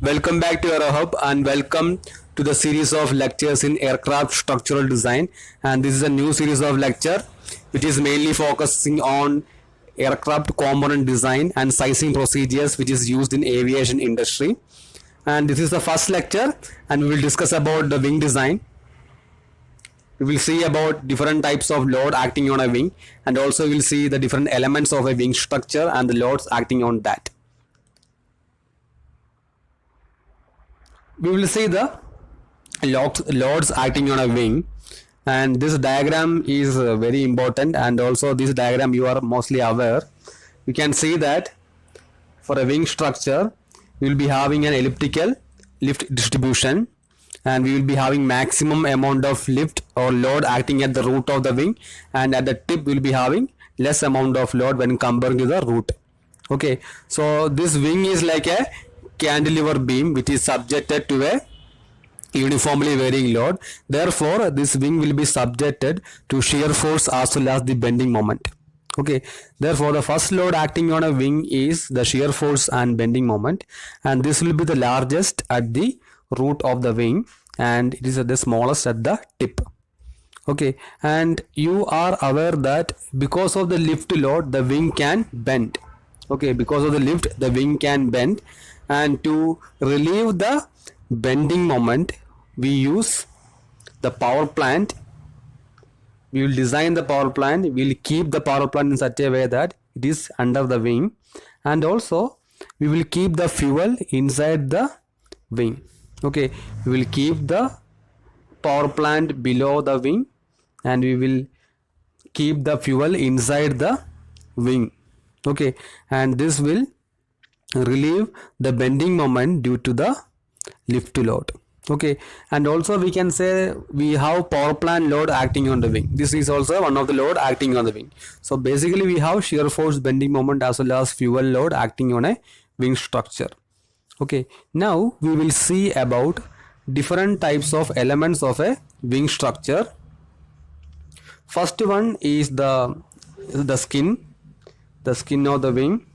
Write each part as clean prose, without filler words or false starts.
Welcome back to AeroHub and welcome to the series of lectures in aircraft structural design. And this is a new series of lecture which is mainly focusing on aircraft component design and sizing procedures which is used in aviation industry. And this is the first lecture and we will discuss about the wing design. We will see about different types of load acting on a wing, and also we will see the different elements of a wing structure and the loads acting on that. We will see the loads acting on a wing, and this diagram is very important, and also this diagram you are mostly aware. You can see that for a wing structure we will be having an elliptical lift distribution, and we will be having maximum amount of lift or load acting at the root of the wing, and at the tip we will be having less amount of load when comparing to the root. Okay, so this wing is like a cantilever beam which is subjected to a uniformly varying load. Therefore this wing will be subjected to shear force as well as the bending moment. Okay, therefore the first load acting on a wing is the shear force and bending moment, and this will be the largest at the root of the wing and it is the smallest at the tip. Okay, and you are aware that because of the lift load the wing can bend. Okay, because of the lift the wing can bend, and to relieve the bending moment we use the power plant. We will design the power plant, we will keep the power plant in such a way that it is under the wing, and also we will keep the fuel inside the wing. Okay, we will keep the power plant below the wing and we will keep the fuel inside the wing. Okay, and this will relieve the bending moment due to the lift load. Okay, and also we can say we have power plant load acting on the wing. This is also one of the load acting on the wing. So basically we have shear force, bending moment as well as fuel load acting on a wing structure. Okay, now we will see about different types of elements of a wing structure. First one is the skin of the wing.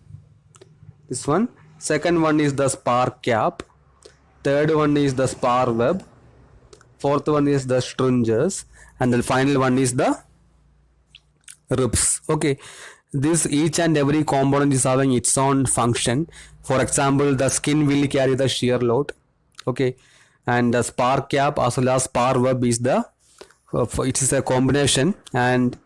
This one. Second one is the spar cap. Third one is the spar web. Fourth one is the stringers, and the final one is the ribs. Okay, this each and every component is having its own function. For example, the skin will carry the shear load. Okay, and the spar cap as well as spar web is the it is a combination, and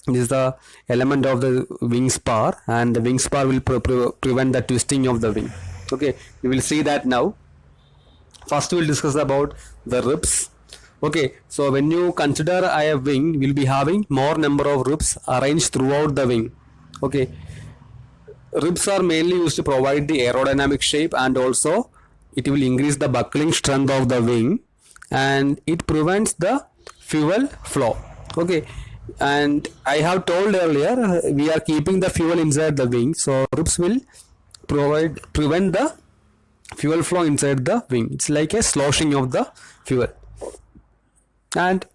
this is the element of the wing spar, and the wing spar will prevent the twisting of the wing. Okay, we will see that now. First we will discuss about the ribs. Okay, so when you consider a wing, we will be having more number of ribs arranged throughout the wing. Okay, ribs are mainly used to provide the aerodynamic shape, and also it will increase the buckling strength of the wing, and it prevents the fuel flow. Okay, and I have told earlier we are keeping the fuel inside the wing, so ribs will prevent the fuel flow inside the wing. It's like a sloshing of the fuel, and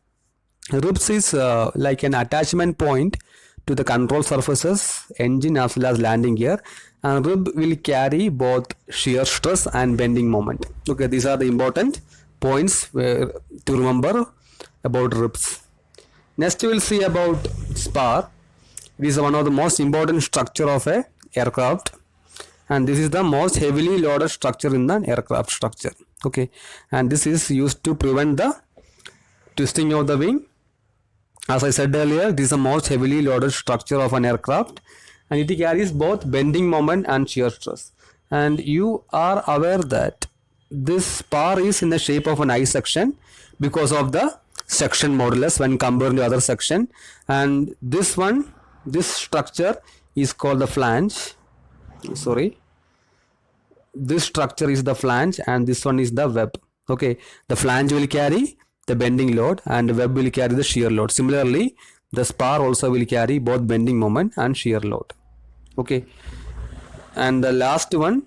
ribs is like an attachment point to the control surfaces, engine as well as landing gear, and rib will carry both shear stress and bending moment. Okay, these are the important points to remember about ribs. Next we will see about spar. It is one of the most important structure of a aircraft, and this is the most heavily loaded structure in the aircraft structure. Okay, and this is used to prevent the twisting of the wing. As I said earlier, this is the most heavily loaded structure of an aircraft, and it carries both bending moment and shear stress. And you are aware that this spar is in the shape of an I section because of the section modulus when compared to other section, and this structure is called the flange. Sorry, this structure is the flange and this one is the web. Okay, the flange will carry the bending load and the web will carry the shear load. Similarly, the spar also will carry both bending moment and shear load. Okay, and the last one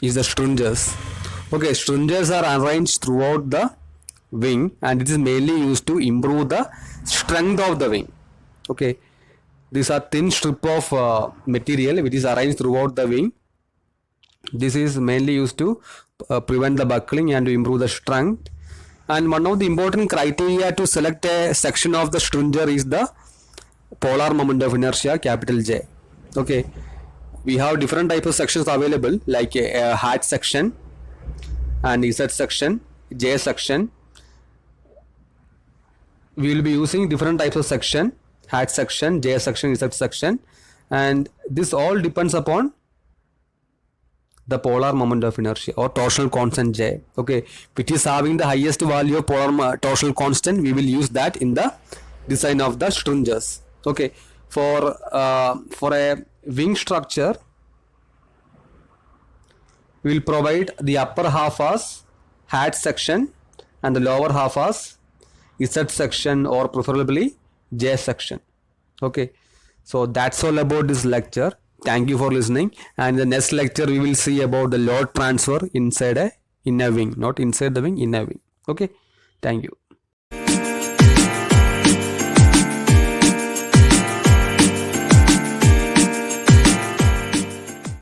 is the stringers. Okay, stringers are arranged throughout the wing and it is mainly used to improve the strength of the wing. Okay, these are thin strip of material which is arranged throughout the wing. This is mainly used to prevent the buckling and to improve the strength. And one of the important criteria to select a section of the stringer is the polar moment of inertia, capital J. Okay, we have different types of sections available, like a hat section and Z section, J section. We will be using different types of section, hat section, J section, Z section, and this all depends upon the polar moment of inertia or torsional constant J. Okay, which is having the highest value of polar torsional constant, we will use that in the design of the stringers. Okay, for a wing structure, we will provide the upper half as hat section and the lower half as Z section or preferably J section. Okay, so that's all about this lecture. Thank you for listening, and in the next lecture we will see about the load transfer inside a wing, not inside the wing, in a wing. Okay, thank you.